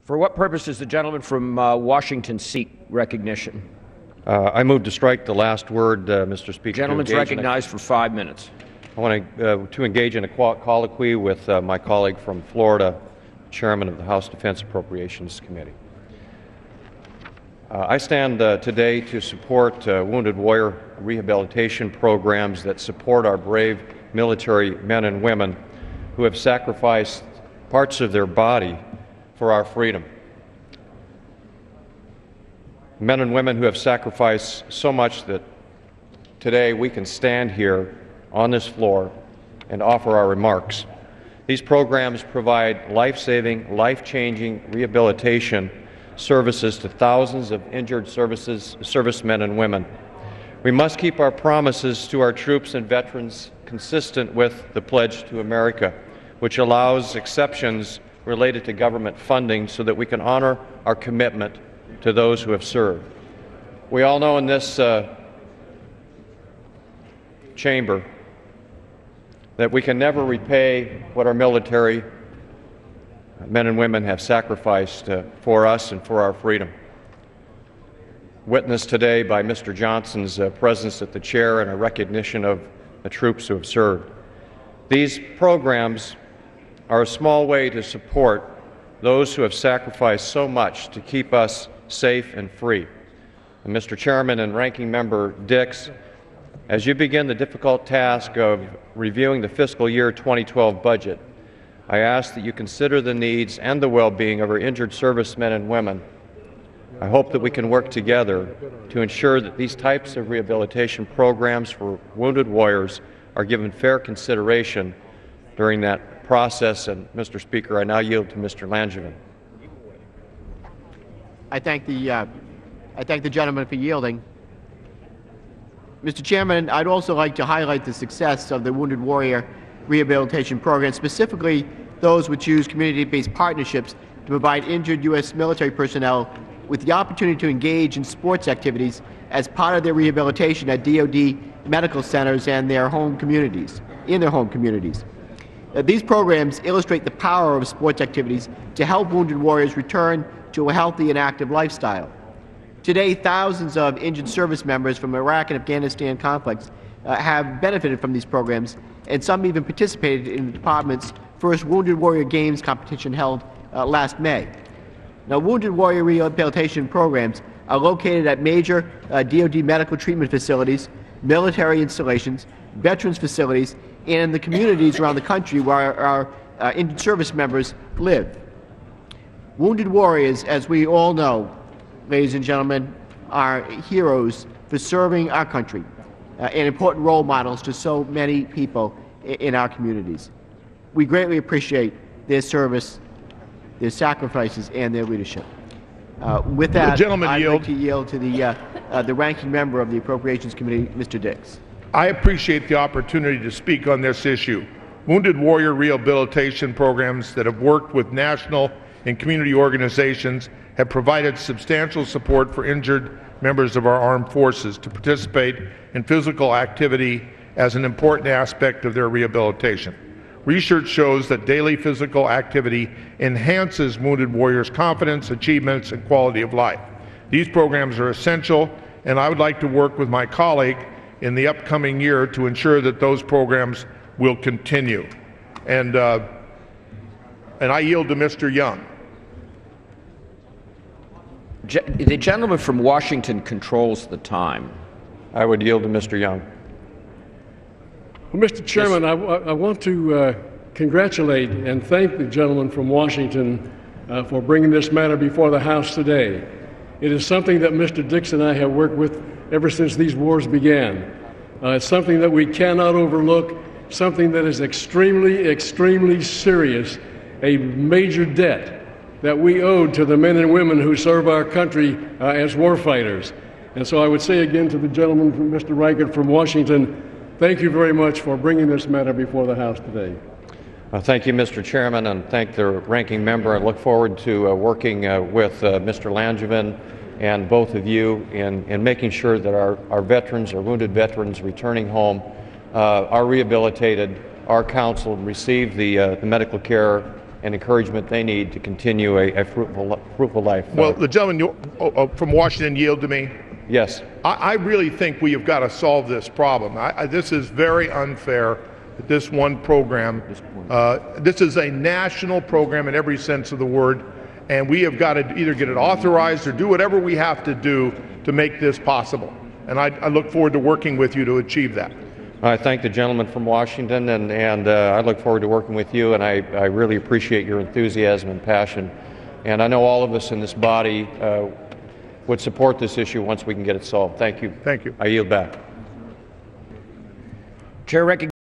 For what purpose does the gentleman from Washington seek recognition? I move to strike the last word, Mr. Speaker. The gentleman's recognized for 5 minutes. I want to engage in a colloquy with my colleague from Florida, Chairman of the House Defense Appropriations Committee. I stand today to support wounded warrior rehabilitation programs that support our brave military men and women who have sacrificed parts of their body for our freedom. Men and women who have sacrificed so much that today we can stand here on this floor and offer our remarks. These programs provide life-saving, life-changing rehabilitation services to thousands of injured servicemen and women. We must keep our promises to our troops and veterans consistent with the Pledge to America, which allows exceptions related to government funding so that we can honor our commitment to those who have served. We all know in this chamber that we can never repay what our military men and women have sacrificed for us and for our freedom. Witnessed today by Mr. Johnson's presence at the chair and a recognition of the troops who have served. These programs are a small way to support those who have sacrificed so much to keep us safe and free. And Mr. Chairman and Ranking Member Dix, as you begin the difficult task of reviewing the fiscal year 2012 budget, I ask that you consider the needs and the well-being of our injured servicemen and women. I hope that we can work together to ensure that these types of rehabilitation programs for wounded warriors are given fair consideration during that process. And, Mr. Speaker, I now yield to Mr. Langevin. I thank the gentleman for yielding. Mr. Chairman, I'd also like to highlight the success of the Wounded Warrior Rehabilitation Program, specifically those which use community-based partnerships to provide injured U.S. military personnel with the opportunity to engage in sports activities as part of their rehabilitation at DoD medical centers and their home communities, These programs illustrate the power of sports activities to help wounded warriors return to a healthy and active lifestyle. Today, thousands of injured service members from Iraq and Afghanistan conflicts have benefited from these programs, and some even participated in the Department's first Wounded Warrior Games competition held last May. Now, Wounded Warrior Rehabilitation programs are located at major DoD medical treatment facilities, military installations, veterans facilities, and in the communities around the country where our injured service members live. Wounded warriors, as we all know, ladies and gentlemen, are heroes for serving our country and important role models to so many people in our communities. We greatly appreciate their service, their sacrifices, and their leadership. With that, I'd like to yield to the ranking member of the Appropriations Committee, Mr. Dix. I appreciate the opportunity to speak on this issue. Wounded warrior rehabilitation programs that have worked with national and community organizations have provided substantial support for injured members of our armed forces to participate in physical activity as an important aspect of their rehabilitation. Research shows that daily physical activity enhances wounded warriors' confidence, achievements, and quality of life. These programs are essential, and I would like to work with my colleague in the upcoming year to ensure that those programs will continue. And I yield to Mr. Young. The gentleman from Washington controls the time. I would yield to Mr. Young. Well, Mr. Chairman, I want to congratulate and thank the gentleman from Washington for bringing this matter before the House today. It is something that Mr. Dix and I have worked with ever since these wars began. It's something that we cannot overlook, something that is extremely, extremely serious, a major debt that we owe to the men and women who serve our country as warfighters. And so I would say again to the gentleman, from Mr. Reichert from Washington, thank you very much for bringing this matter before the House today. Thank you, Mr. Chairman, and thank the ranking member. I look forward to working with Mr. Langevin and both of you in making sure that our veterans, our wounded veterans returning home, are rehabilitated our council receive the medical care and encouragement they need to continue a fruitful life. Well, the gentleman from Washington yield to me. Yes. I really think we have got to solve this problem. This is very unfair that this one program, this is a national program in every sense of the word, and we have got to either get it authorized or do whatever we have to do to make this possible. And I look forward to working with you to achieve that. I thank the gentleman from Washington, and I look forward to working with you, and I really appreciate your enthusiasm and passion. And I know all of us in this body would support this issue once we can get it solved. Thank you. Thank you. I yield back. Chair recognizes